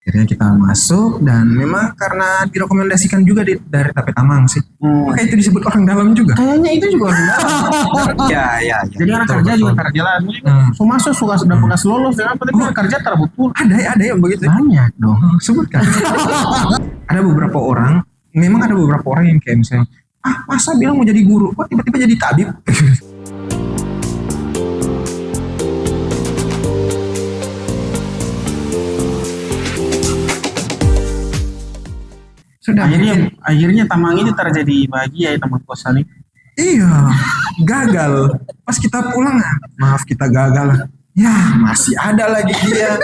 Akhirnya kita masuk dan memang karena direkomendasikan juga dari Tapetamang sih. Maka itu disebut orang dalam juga. Kayaknya itu juga orang dalam. Ya. Jadi anak kerja juga tar jalan. So masuk suka sudah bekas lolos dengan penting kerja terbutuh. Ada yang begitu. Banyak dong. Sebutkan. Ada beberapa orang, memang ada beberapa orang yang kayak misalnya, masa bilang mau jadi guru, kok tiba-tiba jadi tabib? Sudah Akhirnya Tamang ini terjadi bahagia ya teman kosan ini. Iya, gagal. Pas kita pulang, maaf kita gagal. Ya, masih ada lagi dia.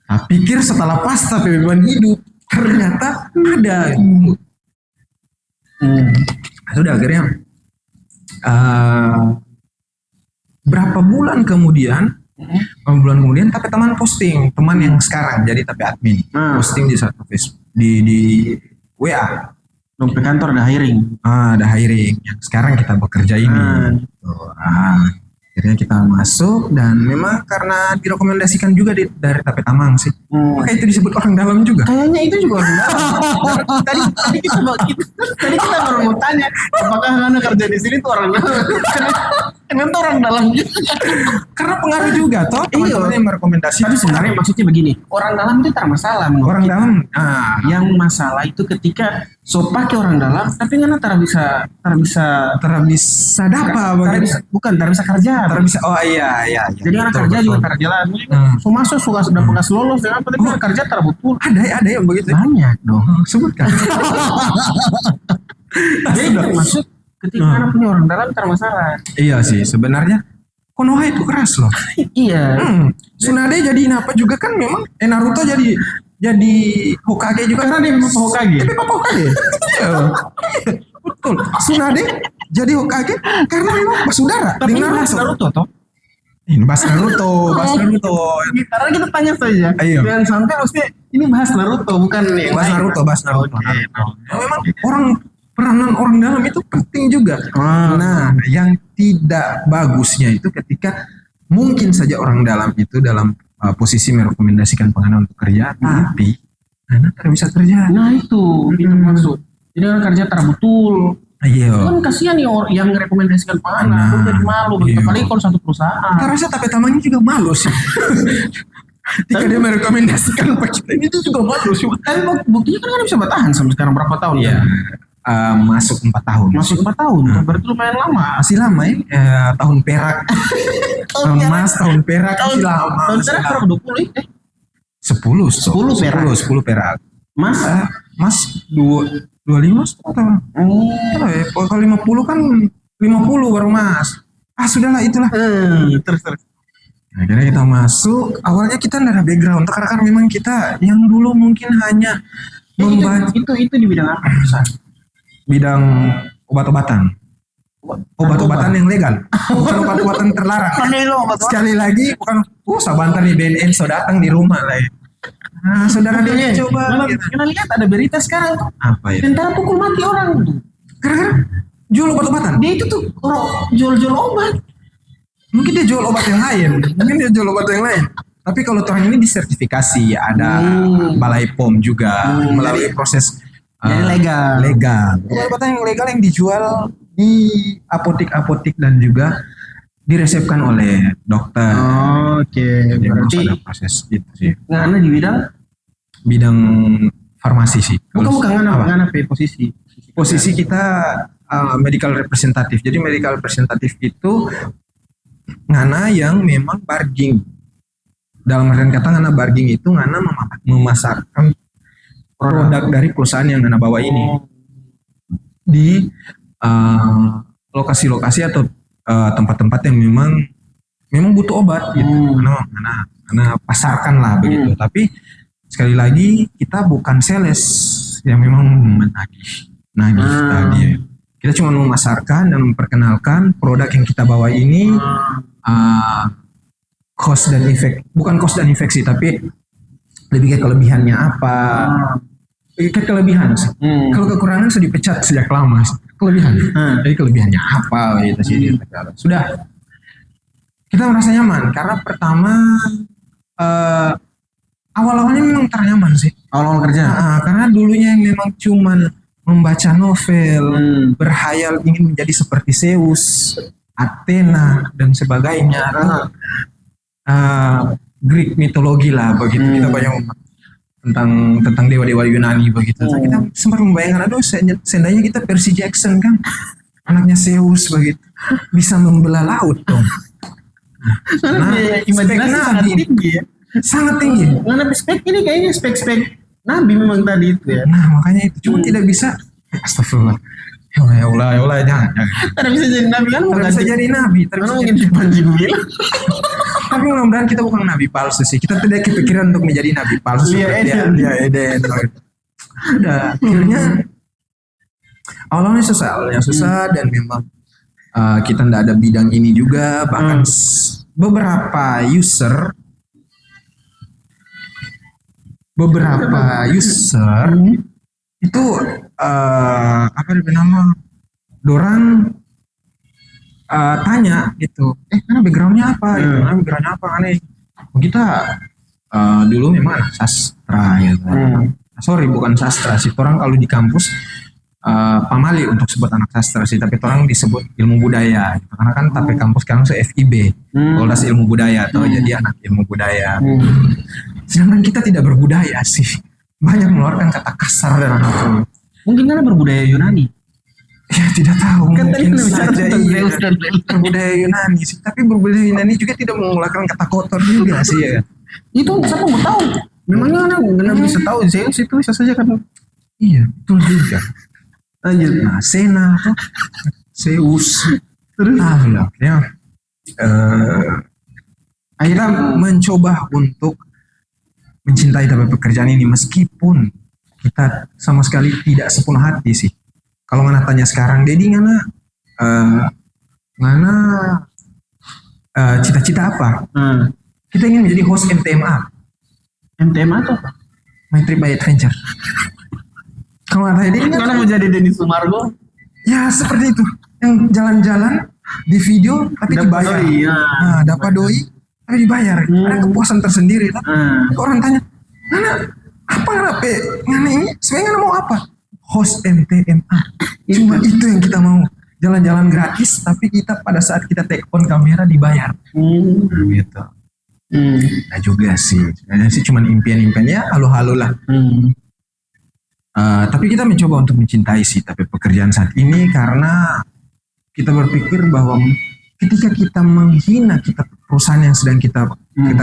Nah, pikir setelah pasca beban hidup, ternyata ada. Sudah akhirnya berapa bulan kemudian, tapi teman posting, teman yang sekarang jadi tapi admin, posting di satu Facebook di WA. Dompet kantor ada hiring. Ada hiring yang sekarang kita bekerja ini. Akhirnya kita masuk dan memang karena direkomendasikan juga dari Tapetamang sih. Maka itu disebut orang dalam juga. Kayaknya itu juga orang dalam. tadi kita baru mau tanya apakah Anda kerja di sini tuh orang dalam. Kan orang dalam juga. Karena pengaruh juga toh teman-teman yang merekomendasi. Tapi sebenarnya maksudnya begini, orang dalam itu tak masalah. Orang dalam, yang masalah itu ketika pakai orang dalam, tapi nggak tak bisa kerja. Oh iya. Jadi anak kerja juga tar jalan. So masuk suka sudah bekas lolos dengan penting kerja terbutuh. Ada yang begitu. Banyak dong. Sebutkan. Jadi masuk ketika anak punya orang dalam tak masalah. Iya sih sebenarnya Konoha itu keras loh. Iya. Tsunade jadi apa juga kan memang Naruto jadi Hokage juga karena dia memang Hokage. Tapi Papa Hokage. Betul. Tsunade jadi Hokage karena memang bersaudara dengan Naruto toh. Ini bahas Naruto. Karena kita tanya saja. Jangan sampai maksudnya ini bahas Naruto bukan nih. Bahas Naruto. Memang peranan orang dalam itu penting juga. Nah, yang tidak bagusnya itu ketika mungkin saja orang dalam itu dalam posisi merekomendasikan pengguna untuk kerja, tapi anak tidak bisa kerja. Nah itu masuk. Jadi orang kerja terbetul. Iya. Kan kasihan nih orang yang merekomendasikan pengguna, itu jadi malu. Apalagi kalau satu perusahaan. Saya rasa Tapetamang juga malu sih. Ketika dia merekomendasikan kita ini juga malu sih. Tapi buktinya kan bisa bertahan sampai sekarang berapa tahun? Iya. Masuk 4 tahun. Berarti lumayan lama. Masih lama ya. Tahun perak. Emas, tahun perak masih lama. Tahun perak berapa 20 ya? 10 perak. Mas 25 tahun. Kalau 50 kan 50 baru mas. Sudahlah itulah. Terus. Akhirnya kita masuk. Awalnya kita tidak ada background karena memang kita yang dulu mungkin hanya membaca. Itu di bidang apa? Bidang obat-obatan yang legal, bukan obat-obatan terlarang. Sekali lagi bukan Sabantan nih BNN sudah datang di rumah lah ya. Saudara dia coba kita lihat ada berita sekarang apa ya, tentara pukul mati orang karena jual obat-obatan. Dia itu tuh jual obat. Mungkin dia jual obat yang lain. Tapi kalau orang ini disertifikasi, ada Balai POM juga melalui proses jadi legal. Obat-obatan yang legal yang dijual di apotek-apotek dan juga diresepkan oleh dokter. Oke. Berarti ada proses itu sih. Ngana di bidang farmasi sih. Bukan ngana posisi. Posisi kita medical representative. Jadi medical representative itu ngana yang memang barging. Dalam artian kata ngana barging itu ngana memasarkan produk dari perusahaan yang Anda bawa ini di lokasi-lokasi atau tempat-tempat yang memang butuh obat gitu. Karena pasarkan lah begitu. Tapi sekali lagi kita bukan sales yang memang menagih tadi. Kita cuma memasarkan dan memperkenalkan produk yang kita bawa ini, bukan cost dan efek sih, tapi lebih ke kelebihannya apa. Kelebihan sih. Kalau kekurangan sudah dipecat sejak lama. Kelebihan. Jadi kelebihannya apa gitu sih. Sudah. Kita merasa nyaman karena pertama awal-awalnya memang ternyaman sih. Awal-awal kerja. Karena dulunya yang memang cuman membaca novel, berhayal ingin menjadi seperti Zeus, Athena dan sebagainya. Greek mitologi lah begitu. Kita banyak tentang dewa-dewa Yunani begitu. Kita sempat membayangkan, aduh seandainya kita Percy Jackson kan, anaknya Zeus begitu, bisa membelah laut dong. Nah, Imajinasi sangat tinggi ya. Sangat tinggi. Karena spek ini kayaknya spek-spek Nabi memang tadi itu ya. Nah makanya itu cuma tidak bisa. Astagfirullah. Ya Allah, jangan. Tidak bisa jadi Nabi kan? Tidak bisa jadi Nabi. Mana mungkin dipancing bilang. Tapi mudah-mudahan kita bukan Nabi palsu sih. Kita tidak kepikiran untuk menjadi Nabi palsu. Dia Eden. Udah, akhirnya awalnya susah dan memang kita tidak ada bidang ini juga. Bahkan beberapa user itu apa nama dorang tanya gitu, karena backgroundnya apa gitu, backgroundnya apa aneh. Kita dulu memang anak sastra ya kan. Sorry bukan sastra sih, orang kalau di kampus pamali untuk sebut anak sastra sih, tapi orang disebut ilmu budaya gitu. Karena kan tapi kampus sekarang FIB, Fakultas Ilmu Budaya atau jadi anak ilmu budaya. Sedangkan kita tidak berbudaya sih, banyak mengeluarkan kata kasar dan apa. Mungkin karena berbudaya Yunani. Ya tidak tahu, Kan tadi mungkin kita bicara saja tentang iya, Zeus dan berbudaya Yunani sih. Tapi berbudaya Yunani juga tidak mengeluarkan kata kotor juga sih ya. Itu siapa mau tahu? Memangnya anak bisa tahu Zeus itu bisa saja kan? Iya, betul juga. Lanjut, nah Sena tuh Zeus. Terus ya, akhirnya mencoba untuk mencintai tapi pekerjaan ini meskipun kita sama sekali tidak sepenuh hati sih. Kalau ngana tanya sekarang, Dedi ngana cita-cita apa? Kita ingin menjadi host MTMA. MTMA itu apa? My Trip by Adventure. Kalau ngana Dedi Karena mau jadi Denny Sumargo. Ya seperti itu, yang jalan-jalan di video tapi dibayar. Nah, dapat doi tapi dibayar. Ada kepuasan tersendiri. Tapi orang tanya, ngana apa ngapain? Ngana ini sebenarnya ngana mau apa? Host MTMA. Cuma itu yang kita mau. Jalan-jalan gratis tapi kita pada saat kita take on kamera dibayar. Gitu. Nah juga sih. Sebenarnya sih cuma impian-impiannya halo-halo lah. Tapi kita mencoba untuk mencintai sih tapi pekerjaan saat ini karena kita berpikir bahwa ketika kita menghina perusahaan yang sedang kita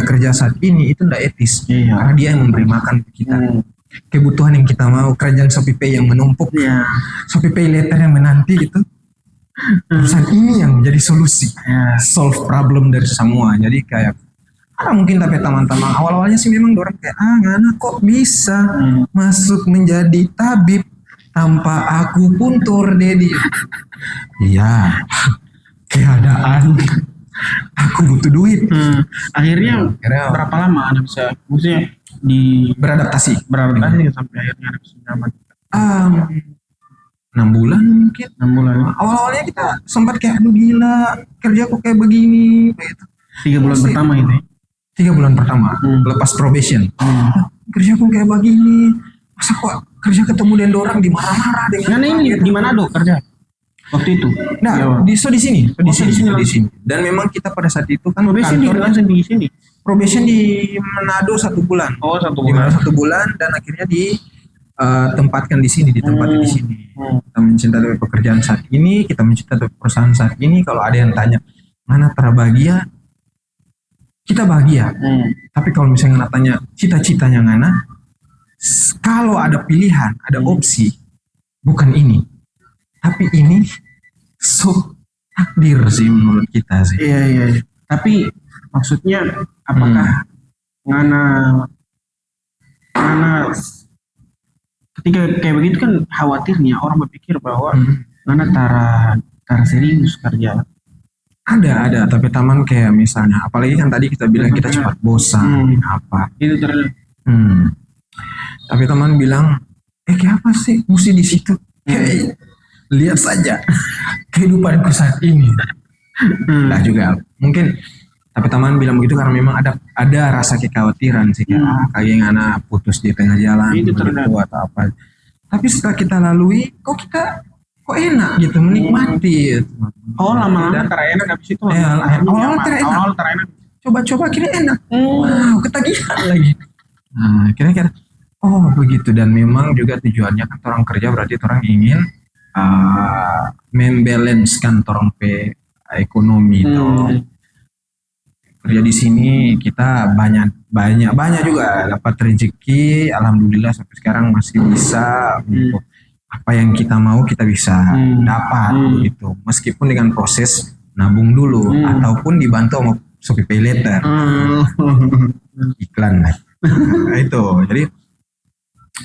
kerja saat ini itu tidak etis. Karena dia yang memberi makan ke kita. Kebutuhan yang kita mau, keranjang Shopee Pay yang menumpuk, Shopee Pay later yang menanti gitu. Perusahaan ini yang menjadi solusi, solve problem dari semua. Jadi kayak mungkin tapi teman-teman awal-awalnya sih memang dorang kayak ngana kok bisa masuk menjadi tabib tanpa aku pun tur Dedi. Iya, keadaan aku butuh duit. Akhirnya berapa lama Anda bisa maksudnya beradaptasi sampai akhirnya Anda bisa nyaman? 6 bulan mungkin. 6 bulan. Awal-awalnya kita sempat kayak aduh gila kerja kok kayak begini begitu. 3 bulan pertama itu. 3 bulan pertama lepas probation. Kerja kok kayak begini. Masa kok kerja ketemu dengan orang dimarah-marah dengan. Karena ini di Manado kerja waktu itu. Nah, di sini. Dan memang kita pada saat itu kan probation di sini. Probation di Manado 1 bulan. Oh, 1 bulan. Di Manado 1 bulan dan akhirnya ditempatkan di sini, di sini. Kita mencintai pekerjaan saat ini, kita mencintai perusahaan saat ini. Kalau ada yang tanya, mana terbahagia? Kita bahagia. Tapi kalau misalnya tanya cita-citanya ngana, kalau ada pilihan, ada opsi, bukan ini. Tapi ini takdir sih menurut kita sih. Iya. Tapi maksudnya apakah ngana ketika kayak begitu kan khawatirnya orang berpikir bahwa ngana tara serius kerja. Ada tapi taman kayak misalnya apalagi kan tadi kita bilang kita cepat bosan apa itu terus. Tapi teman bilang kayak apa sih mesti di situ kayak lihat saja kehidupanku saat ini. Nah juga mungkin Tapi teman bilang begitu karena memang ada rasa kekhawatiran sih, kayak yang anak putus di tengah jalan Itu begitu terkadang. atau apa. Tapi setelah kita lalui, kok enak gitu, menikmati. Gitu. Oh, lama-lama Dan terenak habis itu. awal-awal terenak. Awal terenak. Coba-coba akhirnya enak. Wow, ketagihan lagi. Nah, kira-kira begitu, dan memang juga tujuannya kan orang kerja berarti orang ingin membalancekan orang pe ekonomi itu. Kerja di sini kita banyak juga dapat rezeki, alhamdulillah sampai sekarang masih bisa untuk apa yang kita mau kita bisa dapat begitu, meskipun dengan proses nabung dulu ataupun dibantu sama Shopee Pay Later. Iklan lah. Nah, itu jadi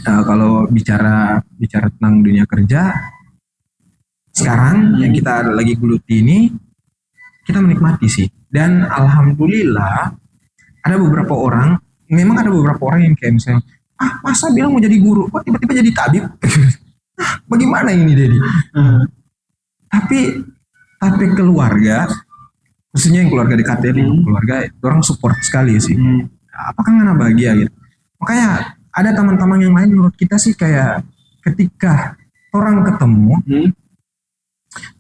kalau bicara tentang dunia kerja sekarang yang kita lagi geluti ini, kita menikmati sih, dan alhamdulillah ada beberapa orang yang kayak misalnya masa bilang mau jadi guru kok tiba-tiba jadi tabib. Bagaimana ini Dedi? Tapi keluarga, khususnya yang keluarga dekat ya, keluarga orang support sekali sih. Apakah nggak bahagia gitu? Makanya ada teman-teman yang lain menurut kita sih kayak ketika orang ketemu,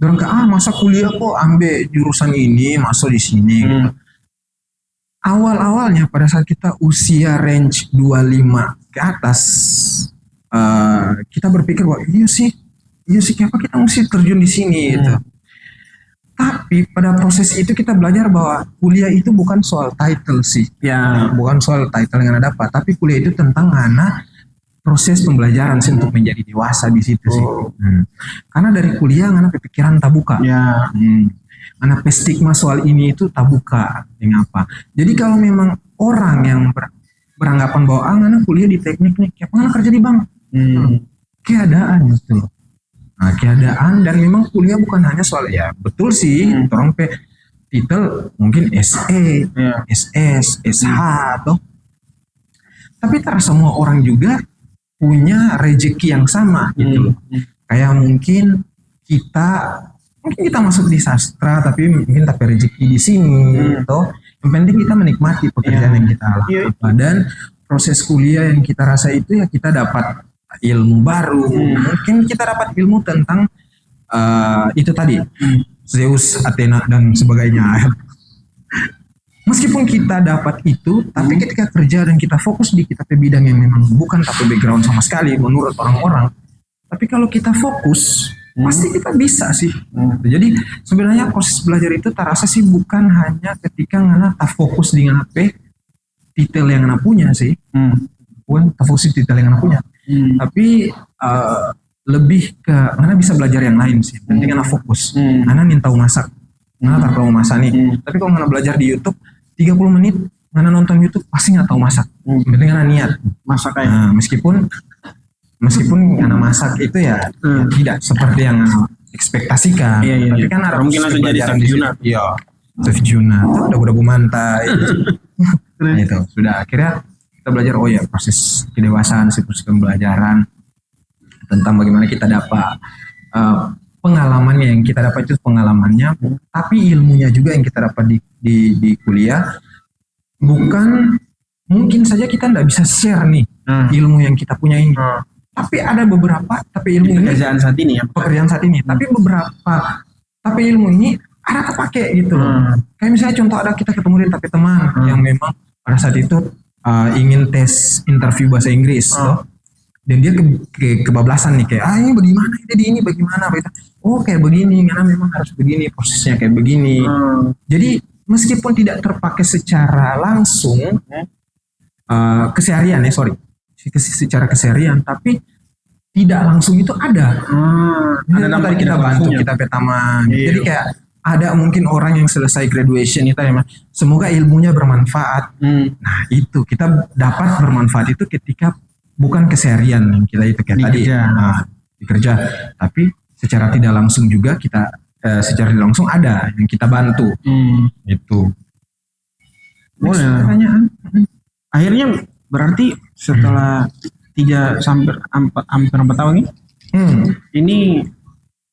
orang ke masa kuliah kok ambil jurusan ini, masuk di sini gitu. Awal-awalnya pada saat kita usia range 25 ke atas, kita berpikir bahwa iya sih kenapa kita mesti terjun di sini gitu. Tapi pada proses itu kita belajar bahwa kuliah itu bukan soal title sih. Ya, bukan soal title yang Anda dapat, tapi kuliah itu tentang proses pembelajaran sih untuk menjadi dewasa di situ sih. Karena dari kuliah Anda pikiran tabuka. Ya. Anda stigma soal ini itu tabuka dengan apa. Jadi kalau memang orang yang beranggapan bahwa Anda kuliah di teknik nih, kayak Anda kerja di bank. Keadaan gitu. Nah, keadaan, dan memang kuliah bukan hanya soal ya betul sih orang titel mungkin SE, SS, SH atau, tapi tak semua orang juga punya rezeki yang sama gitu loh. Kayak mungkin kita masuk di sastra tapi mungkin tapi rezeki di sini gitu. Yang penting kita menikmati pekerjaan yang kita lakukan, dan proses kuliah yang kita rasa itu ya kita dapat ilmu baru. Mungkin kita dapat ilmu tentang itu tadi Zeus, Athena dan sebagainya. Meskipun kita dapat itu, tapi ketika kerja dan kita fokus di kita bidang yang memang bukan tapi background sama sekali menurut orang-orang, tapi kalau kita fokus pasti kita bisa sih. Jadi sebenarnya proses belajar itu terasa sih bukan hanya ketika ngana tak fokus dengan titel yang ngana punya sih, bukan tak fokus di titel yang ngana punya. Tapi lebih ke mana bisa belajar yang lain sih. Penting karena fokus. Mana nih tahu masak, mana tak tahu masak nih. Tapi kalau mana belajar di YouTube 30 menit, mana nonton YouTube pasti nggak tahu masak. Penting karena niat masak kayak. Nah, meskipun karena masak itu ya tidak seperti yang ekspektasikan. Tapi kan harus mungkin langsung jadi chef Juna. Iya, chef Juna. Tuh udah mantai. Nah, itu sudah akhirnya kita belajar proses kedewasaan, proses pembelajaran tentang bagaimana kita dapat pengalamannya, yang kita dapat itu pengalamannya, tapi ilmunya juga yang kita dapat di kuliah. Bukan mungkin saja kita tidak bisa share nih ilmu yang kita punya ini, tapi ada beberapa, tapi ilmu pekerjaan saat ini tapi beberapa, tapi ilmu ini ada kepake gitu. Kayak misalnya contoh ada kita ketemu di teman yang memang pada saat itu ingin tes interview bahasa Inggris dan dia kebablasan nih, kayak ini bagaimana ini bagaimana kayak begini, karena memang harus begini prosesnya kayak begini. Jadi meskipun tidak terpakai secara langsung keseharian secara keseharian, tapi tidak langsung itu ada. Ada tadi kita bantu kita petaman. Jadi kayak ada mungkin orang yang selesai graduation itu ya, semoga ilmunya bermanfaat. Nah itu kita dapat bermanfaat itu ketika bukan keseharian yang kita itu kayak tadi dikerja, tapi secara tidak langsung juga kita secara tidak langsung ada yang kita bantu. Itu boleh. Pertanyaan. Akhirnya berarti setelah 3 sampai 4 tahun ini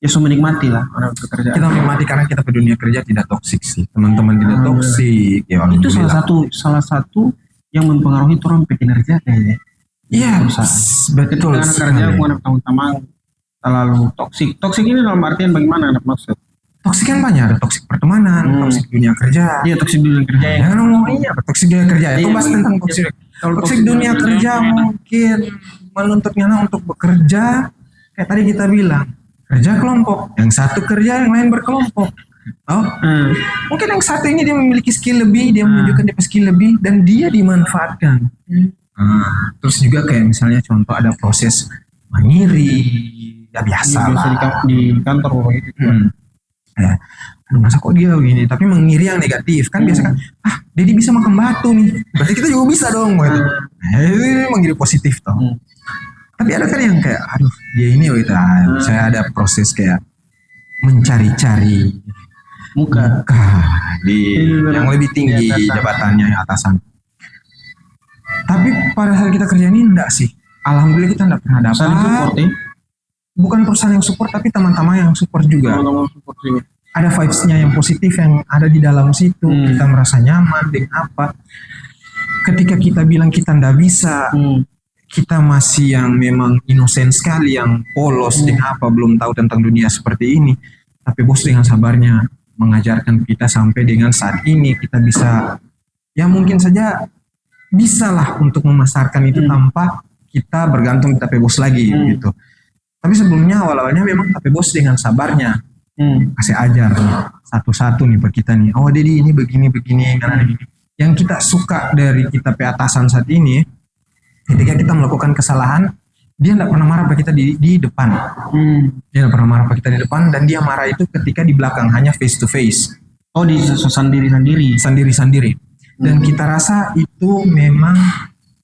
Ya so menikmati lah orang bekerja. Kita menikmati karena kita di dunia kerja tidak toksik sih, teman-teman tidak toksik ya. Itu alhamdulillah. salah satu yang mempengaruhi orang kinerja kayaknya. Iya, betul Karena kerja sekali. hubungan utama terlalu toksik. Toksik ini dalam artian bagaimana Anda maksud? Toksik kan banyak, ada toksik pertemanan, toksik dunia kerja. Iya, toksik dunia kerja ya. Ya ngomong iya, toksik dunia kerja. Itu Iya, bahas tentang toksik. Kalau Toksik dunia kerja mungkin menuntutnya untuk bekerja. Kayak tadi kita bilang, kerja kelompok. Yang satu kerja, yang lain berkelompok. Oh, mungkin yang satu ini dia memiliki skill lebih, dia menunjukkan dia skill lebih, dan dia dimanfaatkan. Terus juga kayak misalnya contoh ada proses mengiri, ya biasa biasa lah. di kantor begitu. Ya, aduh, masa kok dia begini, tapi mengiri yang negatif kan biasa kan, Dedi bisa makan batu nih, berarti kita juga bisa dong gitu. Ini mengiri positif toh. Tapi ada kan yang kayak, aduh dia ini gitu, saya ada proses kayak mencari-cari Muka. di yang lebih tinggi jabatannya, yang atasan. Tapi pada saat kita kerja ini enggak sih, alhamdulillah kita enggak pernah Saling support dapat. ya. Bukan perusahaan yang support, tapi teman-teman yang support juga. Teman-teman support juga. Ada vibes-nya yang positif yang ada di dalam situ. Kita merasa nyaman dengan apa. Ketika kita bilang kita ndak bisa, kita masih yang memang inosen sekali, yang polos dengan apa, belum tahu tentang dunia seperti ini. Tapi bos dengan sabarnya mengajarkan kita sampai dengan saat ini kita bisa, ya mungkin saja bisa lah untuk memasarkan itu tanpa kita bergantung kita bos lagi gitu. Tapi sebelumnya awal-awalnya memang tapi bos dengan sabarnya kasih ajar nih, satu-satu nih buat kita nih. Oh Dedi ini begini karena begini. Yang kita suka dari kita atasan saat ini, ketika kita melakukan kesalahan, dia tidak pernah marah pada kita di depan. Dia tidak pernah marah pada kita di depan, dan dia marah itu ketika di belakang, hanya face to face. Oh, di sendiri-sendiri. Sendiri-sendiri. Dan kita rasa itu memang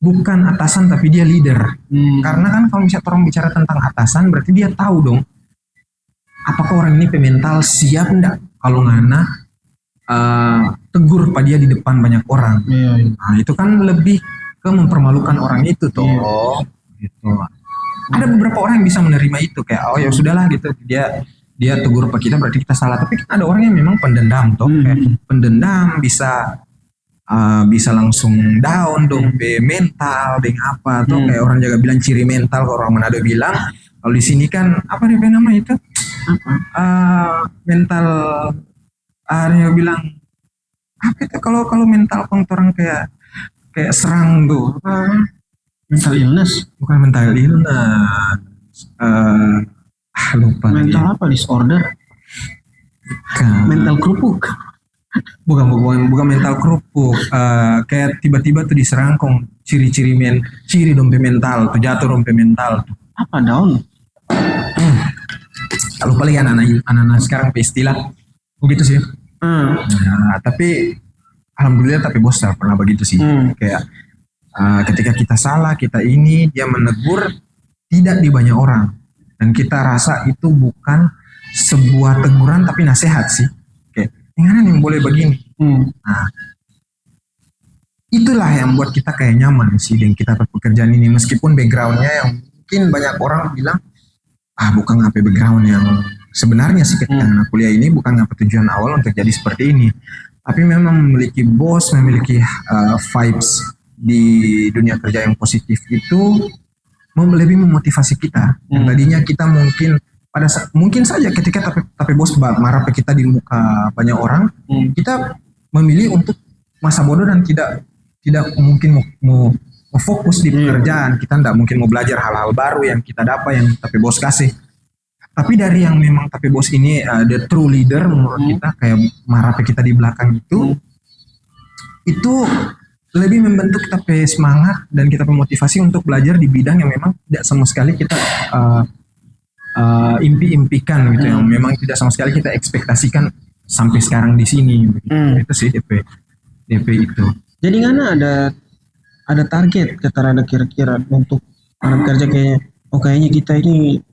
bukan atasan tapi dia leader. Karena kan kalau misalnya orang bicara tentang atasan, berarti dia tahu dong apakah orang ini pemental siap enggak kalau ngana tegur pada dia di depan banyak orang. Nah, itu kan lebih ke mempermalukan orang itu toh. Gitu. Ada beberapa orang yang bisa menerima itu kayak oh ya sudahlah gitu, dia tegur pada kita berarti kita salah. Tapi kan ada orang yang memang pendendam toh, kayak pendendam bisa langsung down dong, mental dengan apa tuh kayak orang jaga bilang ciri mental, kalau orang Manado bilang. Kalau di sini kan apa nih nama itu mental, yang bilang apa itu kalau mental orang kayak serang tuh Mental illness. bukan mental illness, lupa Mental apa? Disorder. Mental kerupuk. bukan mental kerupuk, kayak tiba-tiba tuh diserangkong ciri dompet mental tuh, jatuh dompet mental tuh. Apa down? Lupa lagi anak-anak sekarang istilah begitu sih. Nah, tapi alhamdulillah tapi bos tak pernah begitu sih. Kayak ketika kita salah, kita ini dia menegur tidak di banyak orang, dan kita rasa itu bukan sebuah teguran tapi nasihat sih. Kayak yang boleh begini. Nah, itulah yang buat kita kayak nyaman sih dengan kita pekerjaan ini, meskipun backgroundnya yang mungkin banyak orang bilang bukan apa background yang sebenarnya sih ketika anak kuliah ini, bukan apa tujuan awal untuk jadi seperti ini, tapi memang memiliki bos, memiliki vibes di dunia kerja yang positif itu lebih memotivasi kita. Yang tadinya kita mungkin saja ketika tapi bos marah ke kita di muka banyak orang, kita memilih untuk masa bodoh dan tidak mungkin mau fokus di pekerjaan. Kita tidak mungkin mau belajar hal-hal baru yang kita dapat, yang tapi bos kasih. Tapi dari yang memang tapi bos ini the true leader menurut kita, kayak marah ke kita di belakang itu lebih membentuk kita semangat dan kita motivasi untuk belajar di bidang yang memang tidak sama sekali kita impikan gitu, yang memang tidak sama sekali kita ekspektasikan sampai sekarang di sini. Itu sih DP itu. Jadi kan ada target ada kira-kira untuk anak kerja kayaknya kita ini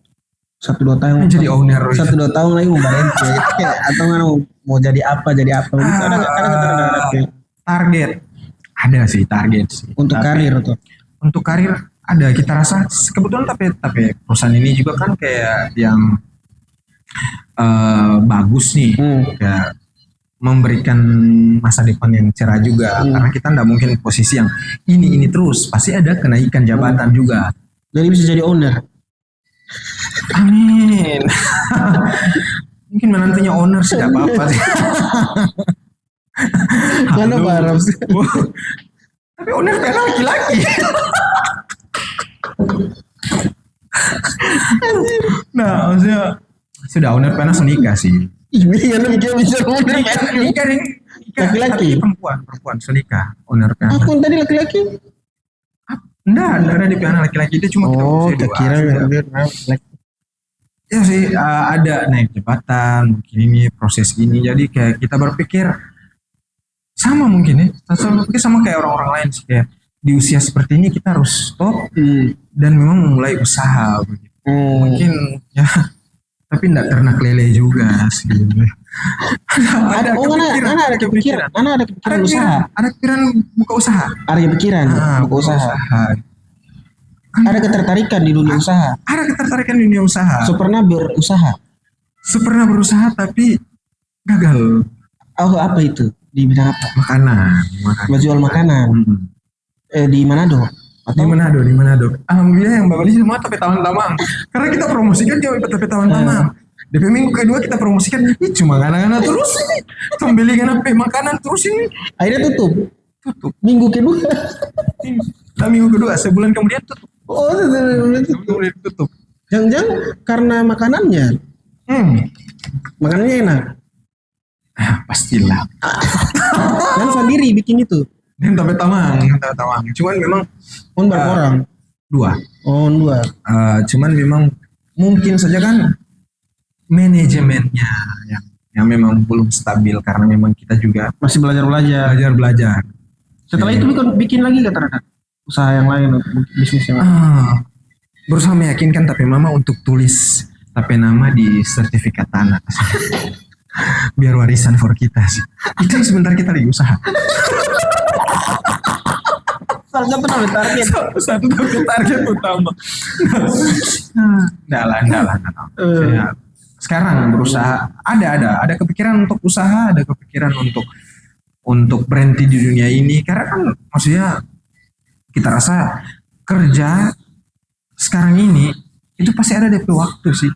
1-2 tahun jadi owner 1-2 tahun lagi mau berhenti atau kan mau jadi apa gitu. Ada target. Ada sih target sih. Untuk karir tuh. Untuk karir ada, kita rasa kebetulan tapi perusahaan ini juga kan kayak yang bagus nih, kayak memberikan masa depan yang cerah juga, karena kita nggak mungkin posisi yang ini terus, pasti ada kenaikan jabatan juga. Jadi bisa jadi owner. Amin. Mungkin menantunya owner sih nggak apa-apa sih. Mana barang sih? Tapi owner kan laki-laki. Nah, maksudnya sudah owner pernah nikah sih. Ini kan bisa owner Nikah laki-laki. Perempuan nikah owner pernah. Aku tadi laki-laki. Enggak ada di piana laki-laki itu cuma kita kira laki. Ya sih ada naik jabatan mungkin ini proses ini, jadi kayak kita berpikir sama mungkin ya, sama kayak orang-orang lain sih, kayak di usia seperti ini kita harus stop dan memang memulai usaha begitu. Mungkin ya tapi enggak ternak lele juga sih. ada kepikiran usaha. Ada kepikiran buka usaha. Ada kepikiran buka usaha. Ada ketertarikan di dunia usaha. Ada ketertarikan di dunia usaha. So pernah berusaha tapi gagal. Oh, apa itu? Di bidang apa? Makanan. Menjual makanan. Di Manado. Di Manado. Alhamdulillah yang Bapak di semua tapi taman-taman. Karena kita promosikan jauh tapi taman-taman. DP minggu kedua kita promosikan ini cuma anak-anak terus ini. Pembeli makanan terus ini. Akhirnya tutup. Minggu kedua. Minggu kedua sebulan kemudian tutup. Oh, tutup. Jangan-jangan karena makanannya. Makanannya enak. Pastilah. Dan sendiri bikin itu. Dan tapi tamang. Cuman memang berapa orang? 2. Oh, 2. Cuman memang mungkin saja kan manajemennya yang memang belum stabil karena memang kita juga masih belajar. Setelah itu bikin lagi kata-kata usaha yang lain, bisnis yang lain. Berusaha meyakinkan tapi mama untuk tulis tapi nama di sertifikat tanah. Biar warisan for kita sih. Itu sebentar kita lagi usaha. Salah satu target utama. Enggak lah. Sekarang berusaha ada kepikiran untuk usaha, ada kepikiran untuk berhenti di dunia ini, karena kan maksudnya kita rasa kerja sekarang ini itu pasti ada DP waktu sih.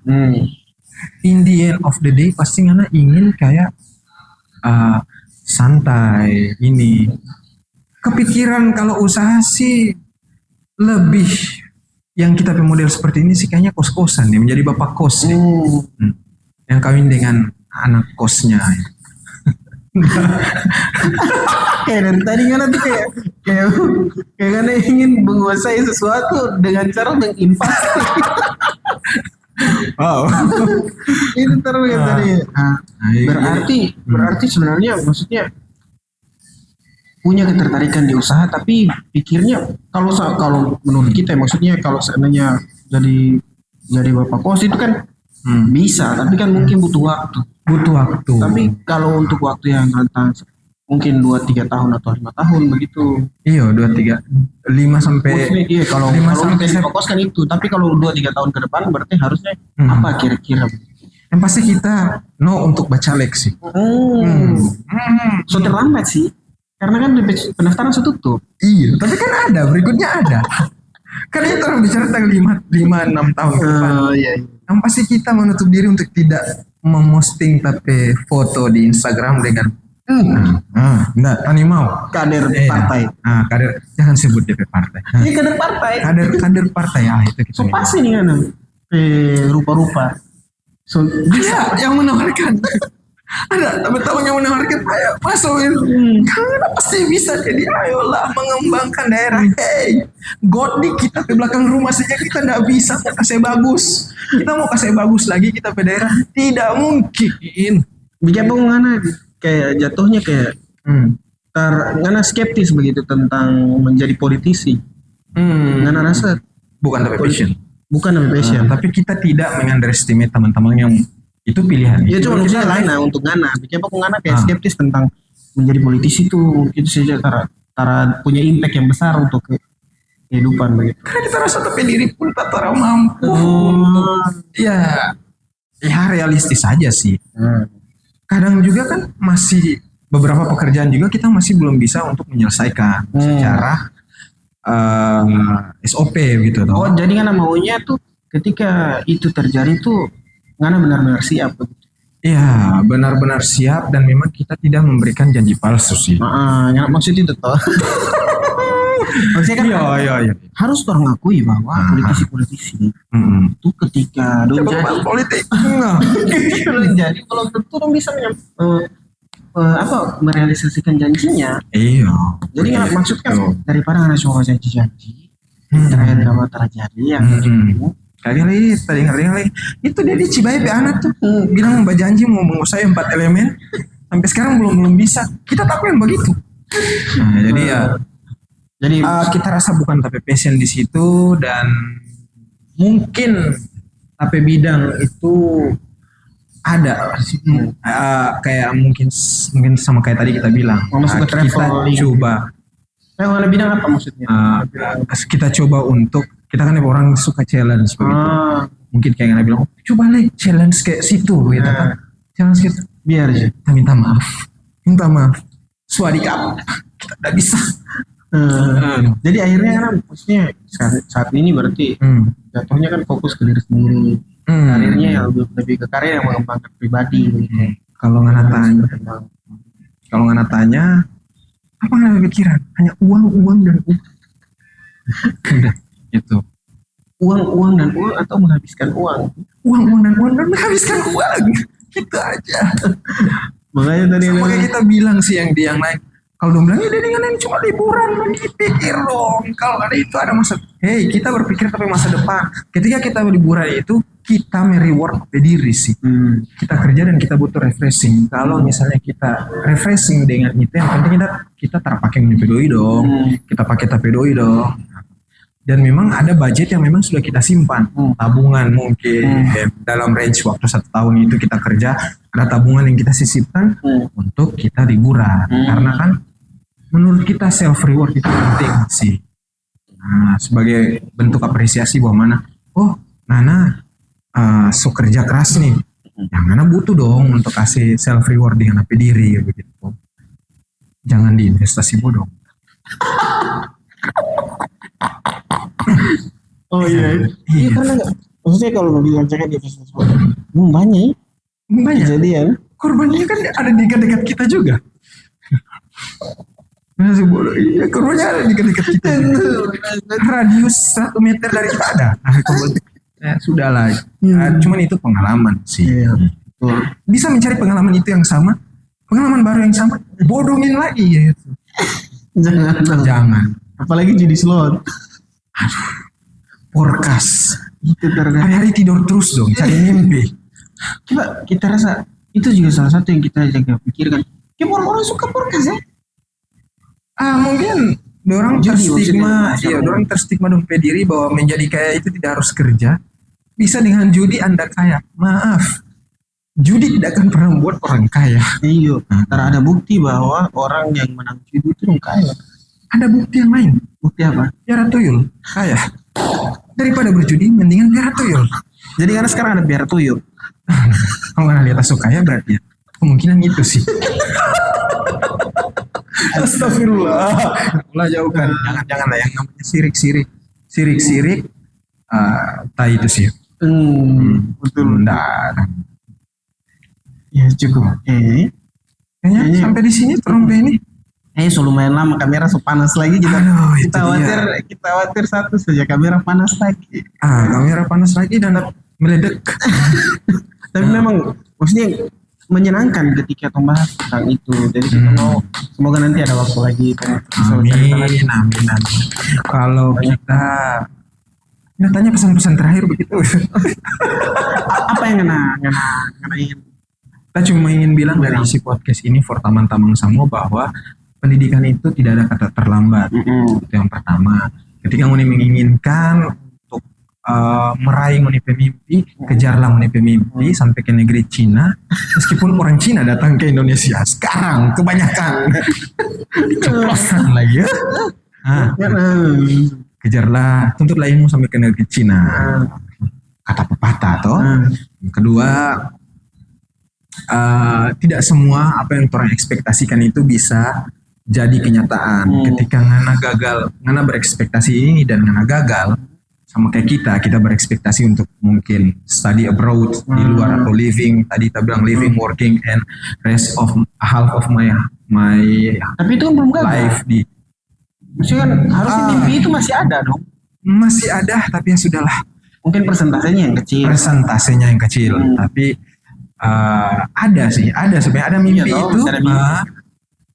In the end of the day pasti ngana ingin kayak santai ini. Kepikiran kalau usaha sih lebih yang kita model seperti ini sih kayaknya kos-kosan ya, menjadi bapak kos ya. Yang kawin dengan anak kosnya. Kayak dari tadi kan nanti kayak kan ingin menguasai sesuatu dengan cara menginvestasi. Wow. Itu terus tadi. Berarti sebenarnya maksudnya punya ketertarikan di usaha, tapi pikirnya kalau menurut kita maksudnya kalau seandainya jadi bapak kos itu kan bisa, tapi kan mungkin butuh waktu. Tapi kalau untuk waktu yang rentang mungkin 2-3 tahun atau 5 tahun begitu. Iya, 2-3 5 sampai iya, kalau sampai fokus kan itu, tapi kalau 2-3 tahun ke depan berarti harusnya apa kira-kira? Yang pasti kita untuk baca leksi. So terlambat sih. Karena kan pendaftaran sudah tutup. Iya, tapi kan berikutnya ada. Kan itu orang bicara tentang 5-6 tahun ke depan. Iya. Yang pasti kita menutup diri untuk tidak memposting tapi foto di Instagram dengan enggak, tani mau kader partai. Kader, jangan sebut DP partai. Ini kader partai. Kader partai itu kita. So pasti nih kan. Rupa-rupa. So ada yang menawarkan. Ada teman-teman yang menawarkan, ayo masukin. Karena pasti bisa, jadi ayolah mengembangkan daerah. God di kita ke belakang rumah saja kita tidak bisa mau kasih bagus. Kita mau kasih bagus lagi kita ke daerah tidak mungkin. Bikin ngana kayak jatuhnya kayak ngana skeptis begitu tentang menjadi politisi. Ngana rasa bukan tapi passion. Tapi kita tidak mengunderestimate teman-teman yang itu pilihan. Ya cuma maksudnya lain untuk ngana. Bikin ngana kayak skeptis tentang menjadi politisi itu mungkin saja cara punya impact yang besar untuk kehidupan begitu. Karena kita rasa tapi diri pun tak mampu. Ya ya realistis aja sih. Kadang juga kan masih beberapa pekerjaan juga kita masih belum bisa untuk menyelesaikan secara SOP gitu Oh, toh. jadi Ngana maunya tuh ketika itu terjadi tuh Ngana benar-benar siap begitu. Iya, benar-benar siap dan memang kita tidak memberikan janji palsu sih. Ngana maksud itu toh. Maksudnya kan Iya. harus orang ngakui bahwa politisi-politisi Mm-mm. itu ketika dong Coba jadi bahas politik. Enggak. ketika dong jadi belum tentu dong bisa merealisasikan janjinya. Iya. Jadi Ngana maksudnya Betul. daripada Ngana cuma janji-janji Hmm. terakhir drama terjadi yang Kali lagi tadi ngerti itu dia di Cibae anak tuh bilang mbak janji mau menguasai 4 elemen sampai sekarang belum bisa kita takut yang begitu. Nah, jadi ya jadi kita rasa bukan tapi passion di situ dan mungkin tapi bidang itu ada kayak mungkin sama kayak tadi kita bilang Masuk ke kita traveling. coba Ngana bidang apa maksudnya? kita coba untuk kita kan orang suka challenge begitu. Mungkin kayak Ngana bilang, oh, coba le challenge kayak situ gitu kan. Challenge gitu. Biar aja. Kita minta maaf. Swadikap. Kita tidak bisa. Jadi akhirnya kan maksudnya saat ini berarti jatuhnya kan fokus ke diri sendiri. Karirnya yang lebih ke karir yang mengembangkan pribadi. Kalau Ngana tanya, apa Ngana pikiran? Hanya uang dan uang. Udah, itu. Uang dan uang atau menghabiskan uang. Uang dan menghabiskan uang. Gitu aja. Makanya tadi Sama kayak kita bilang sih yang lain. Kalau dong bilang, dia dengan cuma liburan, dipikir dong. Kalau ada itu ada masa, kita berpikir tapi masa depan. Ketika kita liburan itu, kita mereward diri sih. Kita kerja dan kita butuh refreshing. Kalau misalnya kita refreshing dengan itu, yang penting kita terpakai menyepedoi dong. Kita pakai tapedoi dong. Dan memang ada budget yang memang sudah kita simpan. Tabungan mungkin dalam range waktu 1 tahun itu kita kerja, ada tabungan yang kita sisipkan untuk kita liburan. Karena kan menurut kita self reward itu penting sih. Nah, sebagai bentuk apresiasi bahwa mana, oh Nana so kerja keras nih, yang Nana butuh dong untuk kasih self reward dengan apa diri begitu. Jangan diinvestasi bodong. Oh iya. Iya karena maksudnya kalau mau dilancarkan di investasi banyak kejadian. Korbannya kan ada di dekat kita juga. Masih bodoh. Iya, korbannya ada di dekat kita juga. Radius 1 meter dari kita ada. Ya, sudahlah. Cuman itu pengalaman sih. Iya. Bisa mencari pengalaman itu yang sama, pengalaman baru yang sama, bodohin lagi ya. Jangan. Apalagi judi slot. Porkas. Itu terkadang. Hari-hari tidur terus dong, cari mimpi. Coba kita rasa itu juga salah satu yang kita jaga pikirkan. Ya orang-orang suka podcast ya. Mungkin dorang Judi terstigma, maksudnya. dorang terstigma dompet diri bahwa menjadi kaya itu tidak harus kerja. Bisa dengan judi Anda kaya. Maaf, judi tidak akan pernah membuat orang kaya. Iya. Karena ada bukti bahwa orang yang menang judi itu orang kaya. Ada bukti yang lain. Bukti apa? Piara tuyul, kaya. Daripada berjudi, mendingan piara tuyul. Jadi karena sekarang ada biara tuyul. Kalau nggak lihat aso kaya berarti ya. Kemungkinan itu sih. Astagfirullah. Allah jauhkan. Jangan lah yang namanya sirik. Tai itu sih. Betul. Enggak. Ya cukup. Kayaknya sampai di sini trompet ini. So lumayan lama kamera panas lagi Aduh, itu kita khawatir satu saja kamera panas lagi. Kamera panas lagi dan meledek. Tapi memang maksudnya menyenangkan ketika membahas tentang itu. Jadi kita mau semoga nanti ada waktu lagi kan. Amin. Kalau kita tanya pesan-pesan terakhir begitu. Apa yang ingin? Kita cuma ingin bilang dari isi podcast ini for Taman-Tamang Samo bahwa pendidikan itu tidak ada kata terlambat. Itu yang pertama. Ketika Ngoni menginginkan untuk meraih Ngoni pemimpi, kejarlah Ngoni pemimpi sampai ke negeri Cina. Meskipun orang Cina datang ke Indonesia sekarang kebanyakan ceplosan lagi ya. Kejarlah, tuntutlah ilmu sampai ke negeri Cina. kata pepatah toh. Hmm. Yang kedua, tidak semua apa yang orang ekspektasikan itu bisa jadi kenyataan. Ketika ngana gagal, ngana berekspektasi ini dan ngana gagal, sama kayak kita berekspektasi untuk mungkin study abroad di luar atau living, tadi kita bilang living, working and rest of half of my Tapi itu kan belum gagal. life di Maksudnya kan harusnya mimpi itu masih ada dong. masih ada, tapi ya sudahlah, Mungkin persentasenya yang kecil. persentasenya yang kecil, tapi ada sebenarnya ada mimpi Iya toh, itu. masih ada mimpi.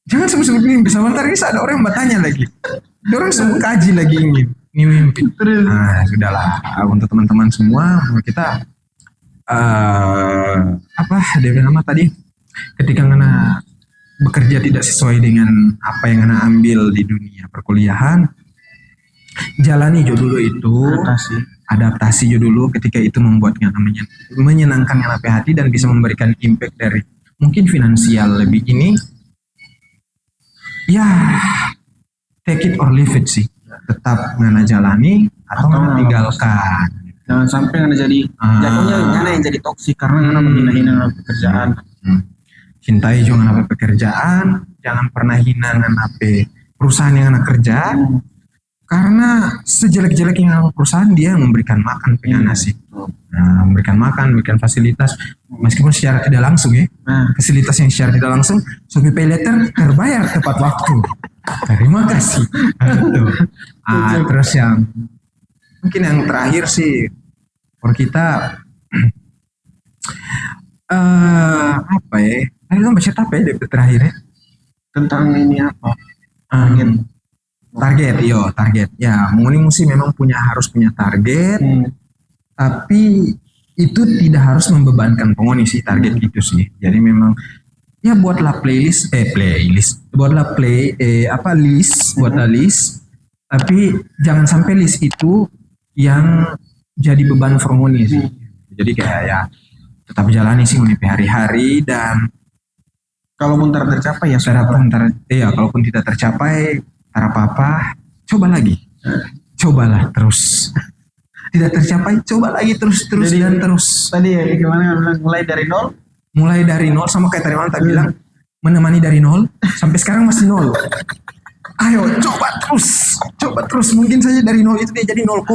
Jangan sebut-sebut mimpi, sebentar bisa ada orang yang bertanya lagi. Ada orang semua kaji lagi ini mimpi. Nah, sudahlah, untuk teman-teman semua, kita apa dia bilang nama tadi, ketika ngana bekerja tidak sesuai dengan apa yang ngana ambil di dunia perkuliahan, jalani jo dulu itu, adaptasi jo dulu. Ketika itu membuat ngana menyenangkan ngana pe hati dan bisa memberikan impact dari mungkin finansial lebih ini, ya take it or leave it sih. Tetap ngana jalani atau ngana tinggalkan. Jangan sampai ngana jadi jatuhnya ngana yang jadi toksik karena ngana menghina-hina pekerjaan. Cintai juga ngana pekerjaan, jangan pernah hina ngana perusahaan yang ngana kerja. Karena sejelek-jeleknya perusahaan dia memberikan makan ke ngana sih. Nah, memberikan makan, memberikan fasilitas meskipun secara tidak langsung ya. Fasilitas yang secara tidak langsung, supaya pay letter terbayar tepat waktu. Terima kasih. Terus yang mungkin yang terakhir sih, for kita apa ya? Tadi lo baca apa ya dari terakhir ya? Tentang ini apa? Target. Ya, Menguni sih memang harus punya target, tapi itu tidak harus membebankan penghuni sih target itu sih. Jadi memang ya buatlah buatlah list, tapi jangan sampai list itu yang jadi beban penghuni sih. Jadi kayak ya tetap jalani sih hari-hari, dan kalaupun tercapai ya kalaupun tidak tercapai tak apa-apa, coba lagi. Cobalah terus. Tidak tercapai, coba lagi terus. Jadi, dan terus. Tadi ya gimana bilang mulai dari nol sama kayak tadi Manta bilang, menemani dari nol sampai sekarang masih nol. Ayo coba terus. Mungkin saja dari nol itu dia jadi 0,0.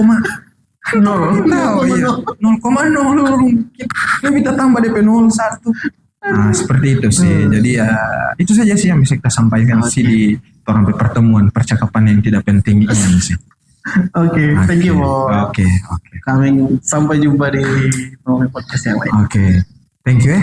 Mungkin kita tambah DP 01. Nah, seperti itu sih. Jadi ya itu saja sih yang bisa kita sampaikan sih di orang pertemuan percakapan yang tidak penting ini sih. Oke, thank you, Bo. Oke. Kami sampai jumpa di podcast yang lain. Oke. Thank you.